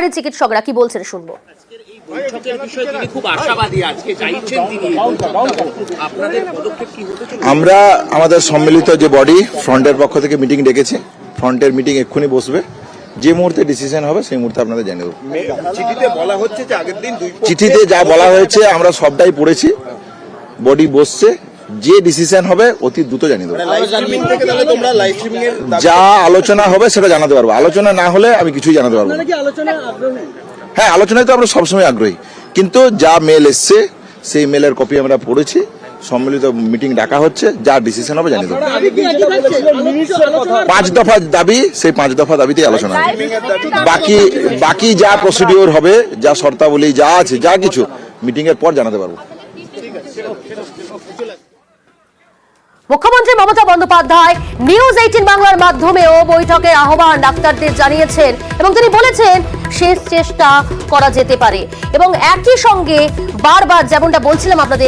সরকারি চিকিৎসকরা কি বলছেন শুনবো। আমরা আমাদের সম্মিলিত যে বডি ফ্রন্টের পক্ষ থেকে মিটিং ডেকেছি, ফ্রন্টের মিটিং এক্ষুনি বসবে, যে মুহূর্তে ডিসিশন হবে সেই মুহূর্তে আপনাদের জানিয়ে দেবো। চিঠিতে বলা হচ্ছে যে আগের দিন চিঠিতে যা বলা হয়েছে আমরা সবটাই পড়েছি, বডি বসছে, যে ডিসিশন হবে অতি দ্রুত জানিয়ে দেবো। যা আলোচনা হবে সেটা জানাতে পারবো, আলোচনা না হলে আমি কিছুই জানাতে পারবো না। হ্যাঁ, আলোচনায় তো আমরা সবসময় আগ্রহী, কিন্তু যা মেল এসছে সেই মেলের কপি আমরা পড়েছি, সম্মিলিত মিটিং ডাকা হচ্ছে, যা ডিসিশন হবে জানিয়ে দেবো। 5 দফা দাবি, সেই 5 দফা দাবিতেই আলোচনা হবে। বাকি যা প্রসিডিওর হবে, যা শর্তাবলী যা আছে, যা কিছু মিটিং এর পর জানাতে পারবো। মুখ্যমন্ত্রী মমতা বন্দ্যোপাধ্যায় নিউজ 18 বাংলার মাধ্যমেও বৈঠকের আহ্বান ডাক্তারদের জানিয়েছেন এবং তিনি বলেছেন শেষ চেষ্টা করা যেতে পারে এবং একই সঙ্গে বারবার যেমনটা বলছিলাম আপনাদের